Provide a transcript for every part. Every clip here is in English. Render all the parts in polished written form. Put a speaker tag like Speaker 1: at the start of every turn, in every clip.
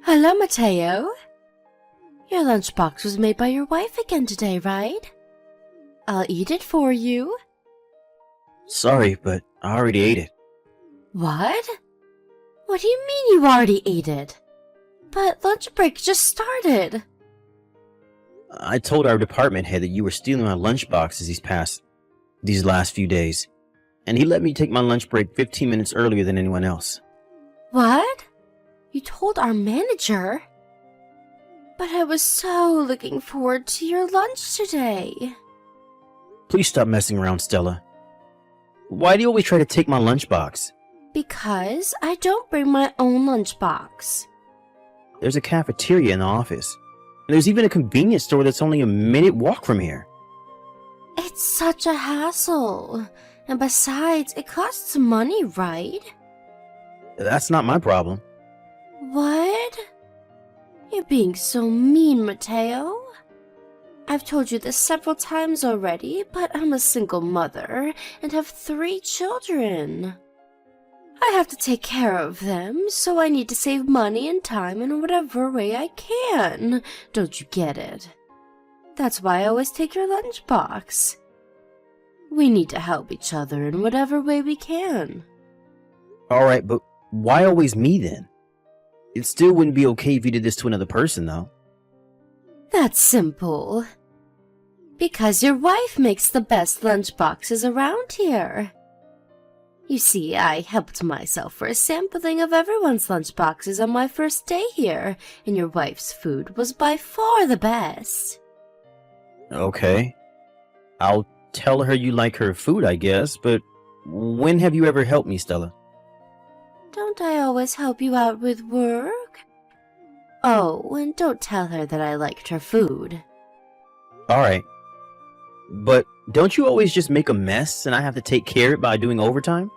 Speaker 1: Hello, Mateo. Your lunchbox was made by your wife again today, right? I'll eat it for you.
Speaker 2: Sorry, but I already ate it.
Speaker 1: What? What do you mean you already ate it? But lunch break just started.
Speaker 2: I told our department head that you were stealing my lunchboxes these last few days, and he let me take my lunch break 15 minutes earlier than anyone else.
Speaker 1: What? You told our manager? But I was so looking forward to your lunch today.
Speaker 2: Please stop messing around, Stella. Why do you always try to take my lunchbox?
Speaker 1: Because I don't bring my own lunchbox.
Speaker 2: There's a cafeteria in the office, and there's even a convenience store that's only a minute walk from here.
Speaker 1: It's such a hassle. And besides, it costs money, right?
Speaker 2: That's not my problem.
Speaker 1: What? You're being so mean, Mateo. I've told you this several times already, but I'm a single mother and have 3 children. I have to take care of them, so I need to save money and time in whatever way I can. Don't you get it? That's why I always take your lunchbox. We need to help each other in whatever way we can.
Speaker 2: Alright, but why always me then? It still wouldn't be okay if you did this to another person, though.
Speaker 1: That's simple. Because your wife makes the best lunchboxes around here. You see, I helped myself for a sampling of everyone's lunchboxes on my first day here, and your wife's food was by far the best.
Speaker 2: Okay. I'll tell her you like her food, I guess, but when have you ever helped me, Stella?
Speaker 1: Don't I always help you out with work? Oh, and don't tell her that I liked her food.
Speaker 2: Alright. But don't you always just make a mess and I have to take care of it by doing overtime?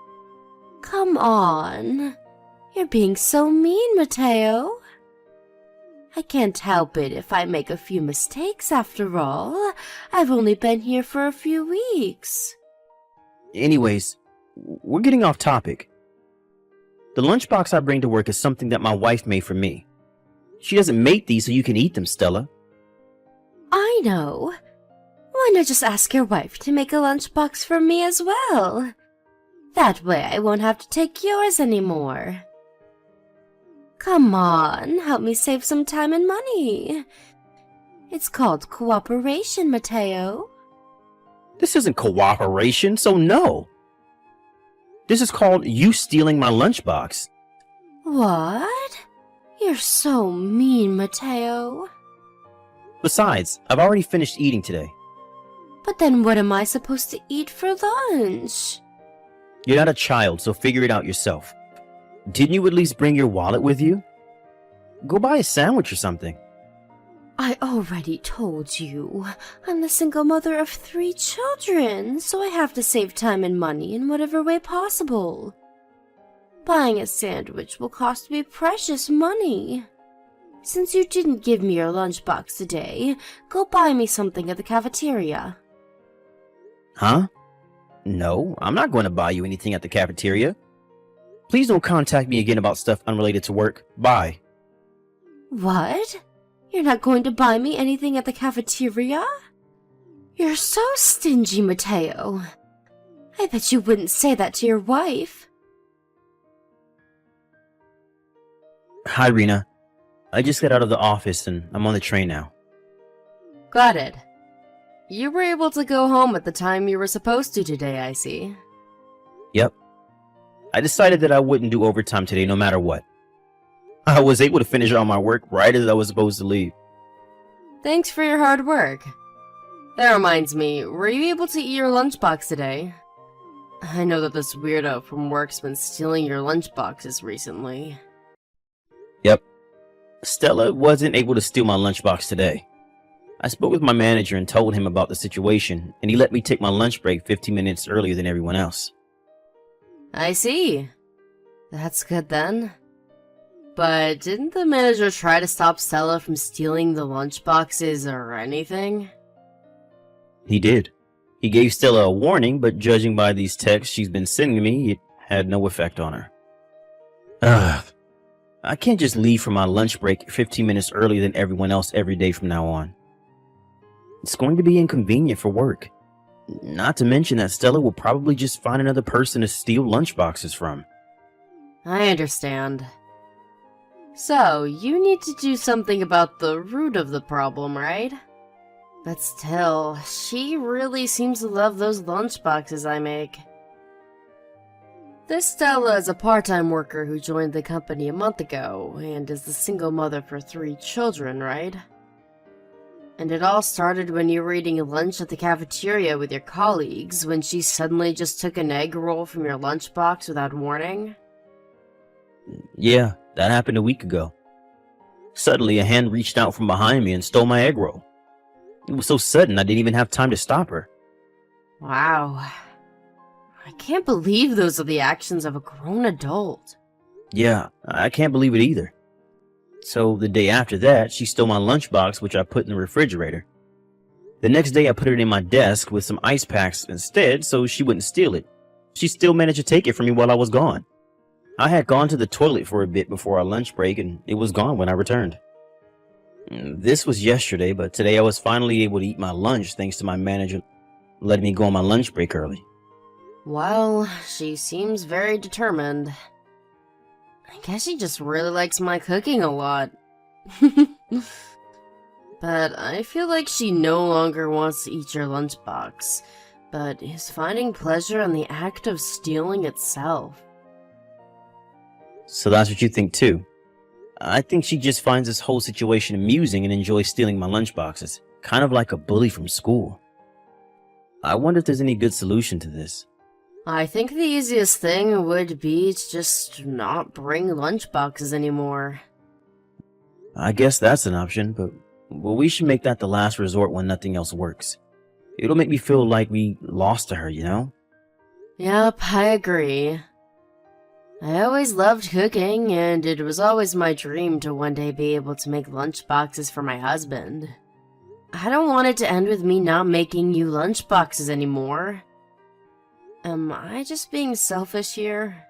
Speaker 1: Come on. You're being so mean, Mateo. I can't help it if I make a few mistakes after all. I've only been here for a few weeks.
Speaker 2: Anyways, we're getting off topic. The lunchbox I bring to work is something that my wife made for me. She doesn't make these so you can eat them, Stella.
Speaker 1: I know. Why not just ask your wife to make a lunchbox for me as well? That way I won't have to take yours anymore. Come on, help me save some time and money. It's called cooperation, Mateo.
Speaker 2: This isn't cooperation, so no. This is called you stealing my lunchbox.
Speaker 1: What? You're so mean, Mateo.
Speaker 2: Besides, I've already finished eating today.
Speaker 1: But then what am I supposed to eat for lunch?
Speaker 2: You're not a child, so figure it out yourself. Didn't you at least bring your wallet with you? Go buy a sandwich or something.
Speaker 1: I already told you. I'm the single mother of 3 children, so I have to save time and money in whatever way possible. Buying a sandwich will cost me precious money. Since you didn't give me your lunchbox today, go buy me something at the cafeteria.
Speaker 2: Huh? No, I'm not going to buy you anything at the cafeteria. Please don't contact me again about stuff unrelated to work. Bye.
Speaker 1: What? You're not going to buy me anything at the cafeteria? You're so stingy, Mateo. I bet you wouldn't say that to your wife.
Speaker 2: Hi, Rena. I just got out of the office and I'm on the train now.
Speaker 3: Got it. You were able to go home at the time you were supposed to today, I see.
Speaker 2: Yep. I decided that I wouldn't do overtime today no matter what. I was able to finish all my work right as I was supposed to leave.
Speaker 3: Thanks for your hard work. That reminds me, were you able to eat your lunchbox today? I know that this weirdo from work's been stealing your lunchboxes recently.
Speaker 2: Yep. Stella wasn't able to steal my lunchbox today. I spoke with my manager and told him about the situation, and he let me take my lunch break 15 minutes earlier than everyone else.
Speaker 3: I see. That's good then. But didn't the manager try to stop Stella from stealing the lunchboxes or anything?
Speaker 2: He did. He gave Stella a warning, but judging by these texts she's been sending me, it had no effect on her. Ugh. I can't just leave for my lunch break 15 minutes earlier than everyone else every day from now on. It's going to be inconvenient for work. Not to mention that Stella will probably just find another person to steal lunchboxes from.
Speaker 3: I understand. So, you need to do something about the root of the problem, right? But still, she really seems to love those lunchboxes I make. This Stella is a part-time worker who joined the company a month ago, and is the single mother for 3 children, right? And it all started when you were eating lunch at the cafeteria with your colleagues, when she suddenly just took an egg roll from your lunchbox without warning?
Speaker 2: Yeah, that happened a week ago. Suddenly, a hand reached out from behind me and stole my egg roll. It was so sudden I didn't even have time to stop her.
Speaker 3: Wow. I can't believe those are the actions of a grown adult.
Speaker 2: Yeah, I can't believe it either. So the day after that, she stole my lunchbox, which I put in the refrigerator. The next day, I put it in my desk with some ice packs instead so she wouldn't steal it. She still managed to take it from me while I was gone. I had gone to the toilet for a bit before our lunch break, and it was gone when I returned. This was yesterday, but today I was finally able to eat my lunch thanks to my manager letting me go on my lunch break early.
Speaker 3: Well, she seems very determined. I guess she just really likes my cooking a lot. But I feel like she no longer wants to eat your lunchbox, but is finding pleasure in the act of stealing itself.
Speaker 2: So that's what you think too? I think she just finds this whole situation amusing and enjoys stealing my lunchboxes, kind of like a bully from school. I wonder if there's any good solution to this.
Speaker 3: I think the easiest thing would be to just not bring lunchboxes anymore.
Speaker 2: I guess that's an option, but we should make that the last resort when nothing else works. It'll make me feel like we lost to her, you know?
Speaker 3: Yep, I agree. I always loved cooking, and it was always my dream to one day be able to make lunchboxes for my husband. I don't want it to end with me not making you lunchboxes anymore. Am I just being selfish here?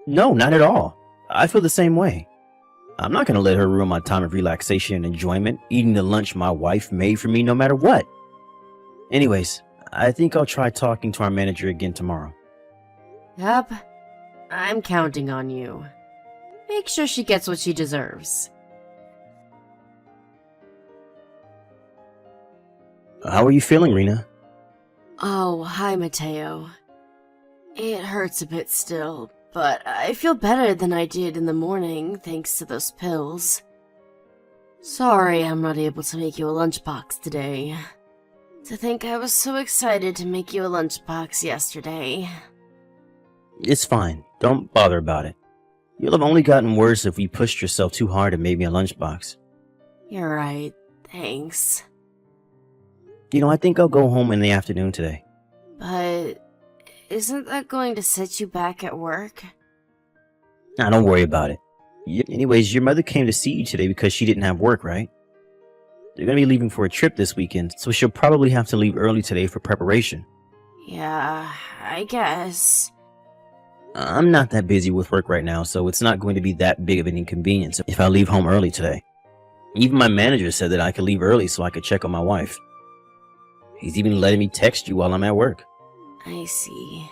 Speaker 2: No, not at all. I feel the same way. I'm not gonna let her ruin my time of relaxation and enjoyment, eating the lunch my wife made for me no matter what. Anyways, I think I'll try talking to our manager again tomorrow.
Speaker 3: Yep, I'm counting on you. Make sure she gets what she deserves.
Speaker 2: How are you feeling, Rena?
Speaker 3: Oh, hi, Mateo. It hurts a bit still, but I feel better than I did in the morning thanks to those pills. Sorry I'm not able to make you a lunchbox today. To think I was so excited to make you a lunchbox yesterday.
Speaker 2: It's fine. Don't bother about it. You'll have only gotten worse if you pushed yourself too hard and made me a lunchbox.
Speaker 3: You're right, thanks.
Speaker 2: You know, I think I'll go home in the afternoon today.
Speaker 3: But isn't that going to set you back at work?
Speaker 2: Nah, don't worry about it. Anyways, your mother came to see you today because she didn't have work, right? They're gonna be leaving for a trip this weekend, so she'll probably have to leave early today for preparation.
Speaker 3: Yeah, I guess.
Speaker 2: I'm not that busy with work right now, so it's not going to be that big of an inconvenience if I leave home early today. Even my manager said that I could leave early so I could check on my wife. He's even letting me text you while I'm at work.
Speaker 3: I see.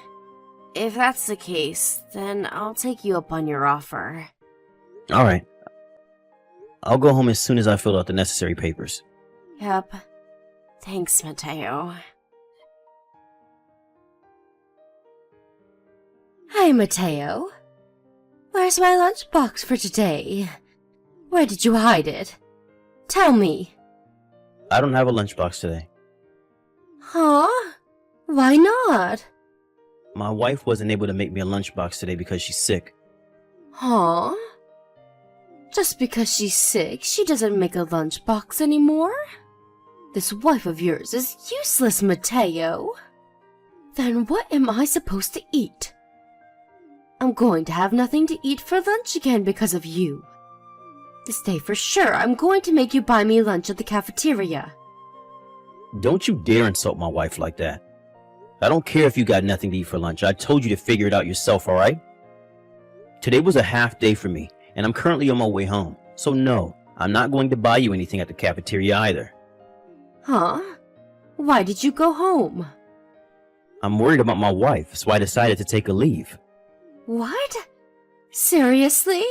Speaker 3: If that's the case, then I'll take you up on your offer.
Speaker 2: Alright. I'll go home as soon as I fill out the necessary papers.
Speaker 3: Yep. Thanks, Mateo. Hi, Mateo. Where's my lunchbox for today? Where did you hide it? Tell me.
Speaker 2: I don't have a lunchbox today.
Speaker 1: Huh? Why not?
Speaker 2: My wife wasn't able to make me a lunchbox today because she's sick.
Speaker 1: Huh? Just because she's sick, she doesn't make a lunchbox anymore? This wife of yours is useless, Mateo. Then what am I supposed to eat? I'm going to have nothing to eat for lunch again because of you. This day for sure, I'm going to make you buy me lunch at the cafeteria.
Speaker 2: Don't you dare insult my wife like that. I don't care if you got nothing to eat for lunch. I told you to figure it out yourself, alright? Today was a half day for me, and I'm currently on my way home. So no, I'm not going to buy you anything at the cafeteria either.
Speaker 3: Huh? Why did you go home?
Speaker 2: I'm worried about my wife, so I decided to take a leave.
Speaker 3: What? Seriously?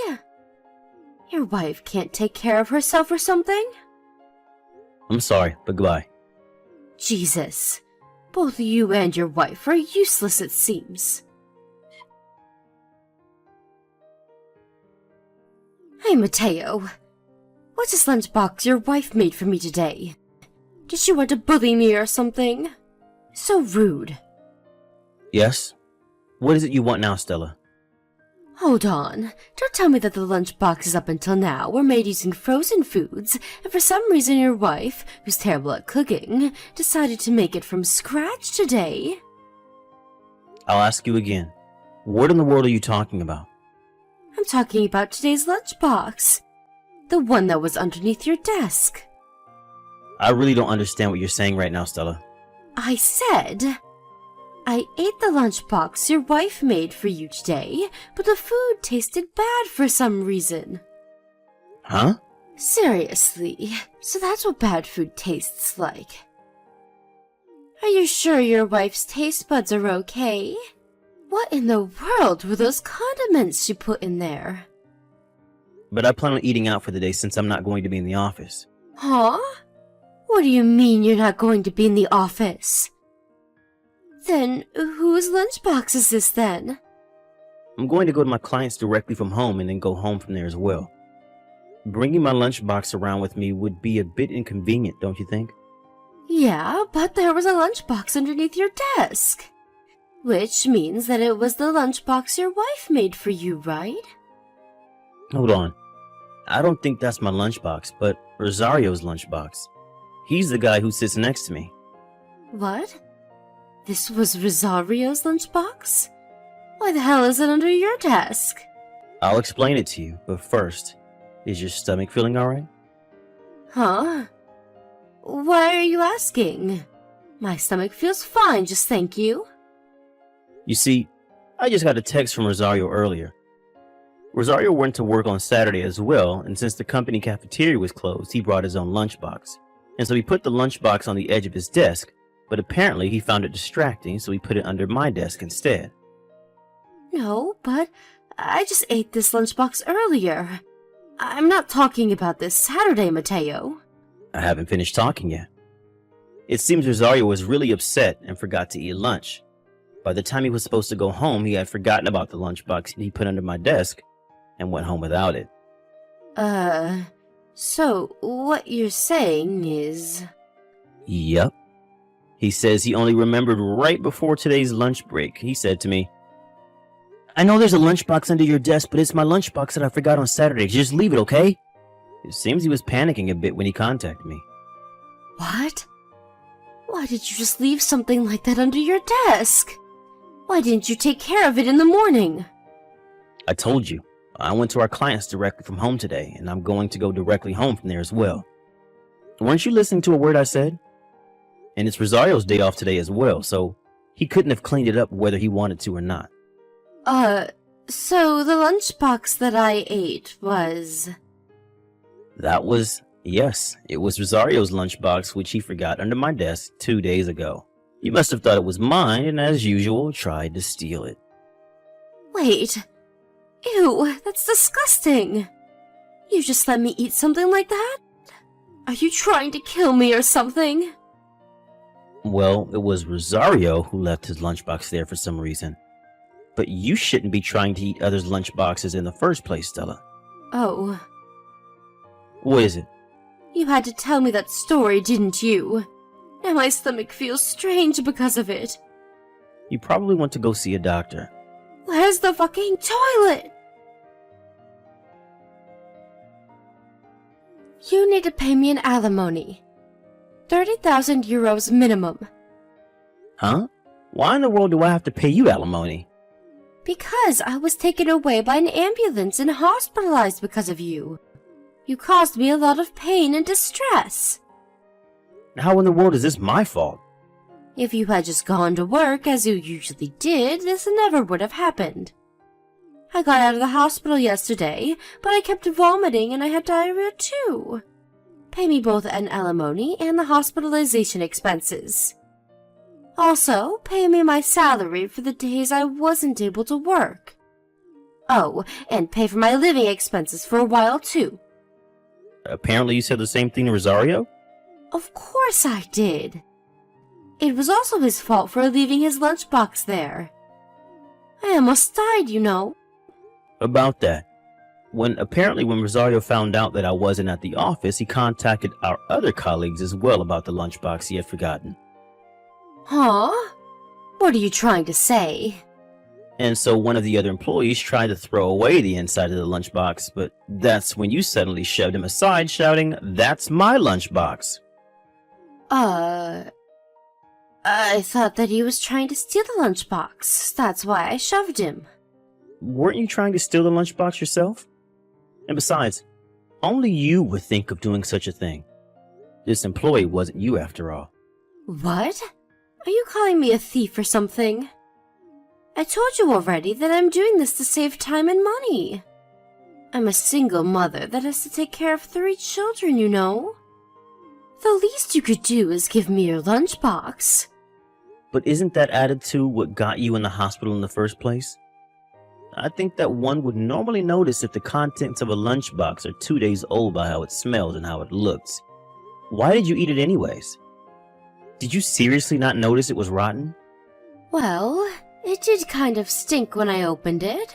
Speaker 3: Your wife can't take care of herself or something?
Speaker 2: I'm sorry, but goodbye.
Speaker 3: Jesus. Both you and your wife are useless, it seems. Hey, Mateo. What's this lunchbox your wife made for me today? Did she want to bully me or something? So rude.
Speaker 2: Yes? What is it you want now, Stella?
Speaker 3: Hold on. Don't tell me that the lunchboxes up until now were made using frozen foods, and for some reason your wife, who's terrible at cooking, decided to make it from scratch today.
Speaker 2: I'll ask you again. What in the world are you talking about?
Speaker 3: I'm talking about today's lunchbox. The one that was underneath your desk.
Speaker 2: I really don't understand what you're saying right now, Stella.
Speaker 3: I said... I ate the lunchbox your wife made for you today, but the food tasted bad for some reason.
Speaker 2: Huh?
Speaker 3: Seriously, so that's what bad food tastes like. Are you sure your wife's taste buds are okay? What in the world were those condiments she put in there?
Speaker 2: But I plan on eating out for the day since I'm not going to be in the office.
Speaker 3: Huh? What do you mean you're not going to be in the office? Then, whose lunchbox is this then?
Speaker 2: I'm going to go to my clients directly from home and then go home from there as well. Bringing my lunchbox around with me would be a bit inconvenient, don't you think?
Speaker 3: Yeah, but there was a lunchbox underneath your desk. Which means that it was the lunchbox your wife made for you, right?
Speaker 2: Hold on. I don't think that's my lunchbox, but Rosario's lunchbox. He's the guy who sits next to me.
Speaker 3: What? This was Rosario's lunchbox? Why the hell is it under your desk?
Speaker 2: I'll explain it to you, but first, is your stomach feeling alright?
Speaker 3: Huh? Why are you asking? My stomach feels fine, just thank you.
Speaker 2: You see, I just got a text from Rosario earlier. Rosario went to work on Saturday as well, and since the company cafeteria was closed, he brought his own lunchbox. And so he put the lunchbox on the edge of his desk, but apparently he found it distracting, so he put it under my desk instead.
Speaker 3: No, but I just ate this lunchbox earlier. I'm not talking about this Saturday, Mateo.
Speaker 2: I haven't finished talking yet. It seems Rosario was really upset and forgot to eat lunch. By the time he was supposed to go home, he had forgotten about the lunchbox he put under my desk and went home without it.
Speaker 3: So what you're saying is...
Speaker 2: Yep. He says he only remembered right before today's lunch break. He said to me, "I know there's a lunchbox under your desk, but it's my lunchbox that I forgot on Saturday. Just leave it, okay?" It seems he was panicking a bit when he contacted me.
Speaker 3: What? Why did you just leave something like that under your desk? Why didn't you take care of it in the morning?
Speaker 2: I told you, I went to our clients directly from home today, and I'm going to go directly home from there as well. Weren't you listening to a word I said? And it's Rosario's day off today as well, so he couldn't have cleaned it up whether he wanted to or not.
Speaker 3: So the lunchbox that I ate was...
Speaker 2: Yes, it was Rosario's lunchbox, which he forgot under my desk 2 days ago. You must have thought it was mine, and as usual, tried to steal it.
Speaker 3: Wait. Ew, that's disgusting. You just let me eat something like that? Are you trying to kill me or something?
Speaker 2: Well, it was Rosario who left his lunchbox there for some reason. But you shouldn't be trying to eat others' lunchboxes in the first place, Stella.
Speaker 3: Oh.
Speaker 2: What is it?
Speaker 3: You had to tell me that story, didn't you? Now my stomach feels strange because of it.
Speaker 2: You probably want to go see a doctor.
Speaker 3: Where's the fucking toilet? You need to pay me an alimony. 30,000 euros minimum.
Speaker 2: Huh? Why in the world do I have to pay you alimony?
Speaker 3: Because I was taken away by an ambulance and hospitalized because of you. You caused me a lot of pain and distress.
Speaker 2: How in the world is this my fault?
Speaker 3: If you had just gone to work as you usually did, this never would have happened.
Speaker 1: I got out of the hospital yesterday, but I kept vomiting and I had diarrhea too. Pay me both an alimony and the hospitalization expenses. Also, pay me my salary for the days I wasn't able to work. Oh, and pay for my living expenses for a while too.
Speaker 2: Apparently you said the same thing to Rosario?
Speaker 1: Of course I did. It was also his fault for leaving his lunchbox there. I almost died, you know.
Speaker 2: About that. When Rosario found out that I wasn't at the office, he contacted our other colleagues as well about the lunchbox he had forgotten.
Speaker 1: Huh? What are you trying to say?
Speaker 2: And so one of the other employees tried to throw away the inside of the lunchbox, but that's when you suddenly shoved him aside, shouting, "That's my lunchbox."
Speaker 1: I thought that he was trying to steal the lunchbox. That's why I shoved him.
Speaker 2: Weren't you trying to steal the lunchbox yourself? And besides, only you would think of doing such a thing. This employee wasn't you after all.
Speaker 1: What? Are you calling me a thief or something? I told you already that I'm doing this to save time and money. I'm a single mother that has to take care of 3 children, you know. The least you could do is give me your lunchbox.
Speaker 2: But isn't that attitude what got you in the hospital in the first place? I think that one would normally notice if the contents of a lunchbox are 2 days old by how it smells and how it looks. Why did you eat it anyways? Did you seriously not notice it was rotten?
Speaker 1: Well, it did kind of stink when I opened it,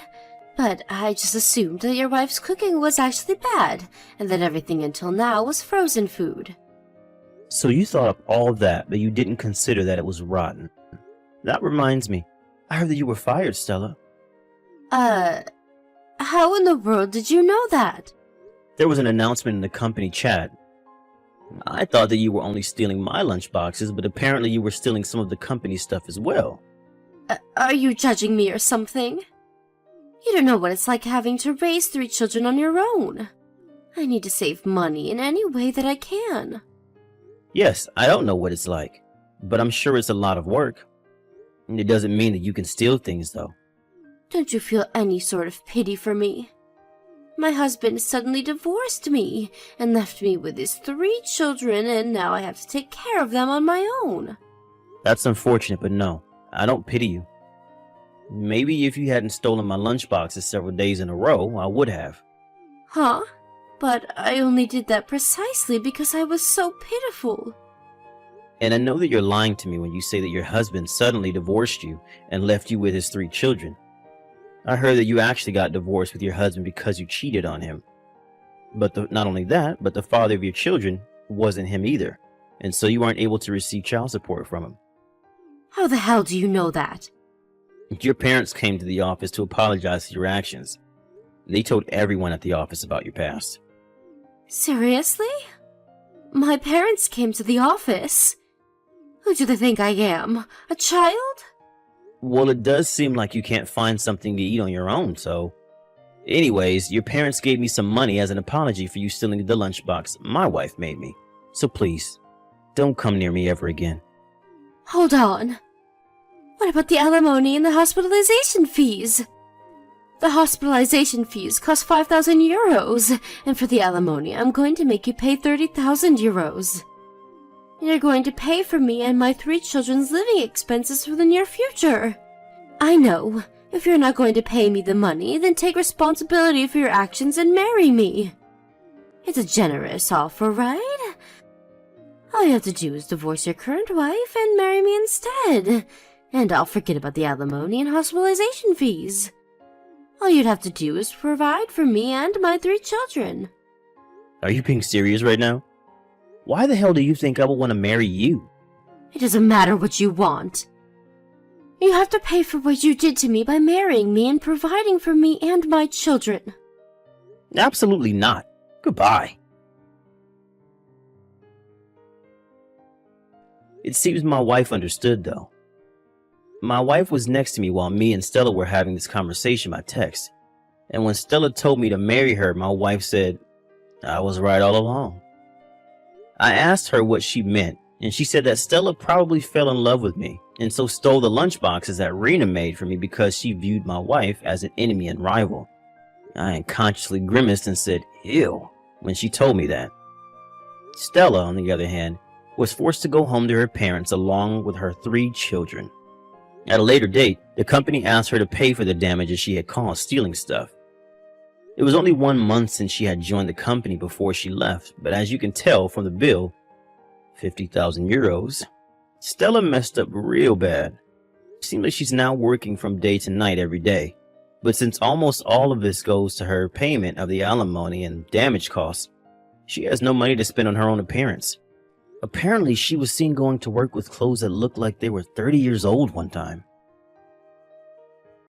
Speaker 1: but I just assumed that your wife's cooking was actually bad, and that everything until now was frozen food.
Speaker 2: So you thought of all that, but you didn't consider that it was rotten. That reminds me, I heard that you were fired, Stella.
Speaker 1: How in the world did you know that?
Speaker 2: There was an announcement in the company chat. I thought that you were only stealing my lunchboxes, but apparently you were stealing some of the company stuff as well.
Speaker 1: Are you judging me or something? You don't know what it's like having to raise 3 children on your own. I need to save money in any way that I can.
Speaker 2: Yes, I don't know what it's like, but I'm sure it's a lot of work. It doesn't mean that you can steal things, though.
Speaker 1: Don't you feel any sort of pity for me? My husband suddenly divorced me and left me with his 3 children, and now I have to take care of them on my own.
Speaker 2: That's unfortunate, but no, I don't pity you. Maybe if you hadn't stolen my lunchboxes several days in a row, I would have.
Speaker 1: Huh? But I only did that precisely because I was so pitiful.
Speaker 2: And I know that you're lying to me when you say that your husband suddenly divorced you and left you with his 3 children. I heard that you actually got divorced with your husband because you cheated on him. But not only that, but the father of your children wasn't him either, and so you aren't able to receive child support from him.
Speaker 1: How the hell do you know that?
Speaker 2: Your parents came to the office to apologize for your actions. They told everyone at the office about your past.
Speaker 1: Seriously? My parents came to the office? Who do they think I am? A child?
Speaker 2: Well, it does seem like you can't find something to eat on your own, so... Anyways, your parents gave me some money as an apology for you stealing the lunchbox my wife made me. So please, don't come near me ever again.
Speaker 1: Hold on. What about the alimony and the hospitalization fees? The hospitalization fees cost 5,000 euros, and for the alimony, I'm going to make you pay 30,000 euros. You're going to pay for me and my 3 children's living expenses for the near future. I know. If you're not going to pay me the money, then take responsibility for your actions and marry me. It's a generous offer, right? All you have to do is divorce your current wife and marry me instead, and I'll forget about the alimony and hospitalization fees. All you'd have to do is provide for me and my 3 children.
Speaker 2: Are you being serious right now? Why the hell do you think I would want to marry you?
Speaker 1: It doesn't matter what you want. You have to pay for what you did to me by marrying me and providing for me and my children.
Speaker 2: Absolutely not. Goodbye. It seems my wife understood, though. My wife was next to me while me and Stella were having this conversation by text. And when Stella told me to marry her, my wife said, I was right all along. I asked her what she meant, and she said that Stella probably fell in love with me, and so stole the lunchboxes that Rena made for me because she viewed my wife as an enemy and rival. I unconsciously grimaced and said, "Ew," when she told me that. Stella, on the other hand, was forced to go home to her parents along with her 3 children. At a later date, the company asked her to pay for the damages she had caused stealing stuff. It was only 1 month since she had joined the company before she left, but as you can tell from the bill, 50,000 euros, Stella messed up real bad. It seems like she's now working from day to night every day. But since almost all of this goes to her payment of the alimony and damage costs, she has no money to spend on her own appearance. Apparently, she was seen going to work with clothes that looked like they were 30 years old one time.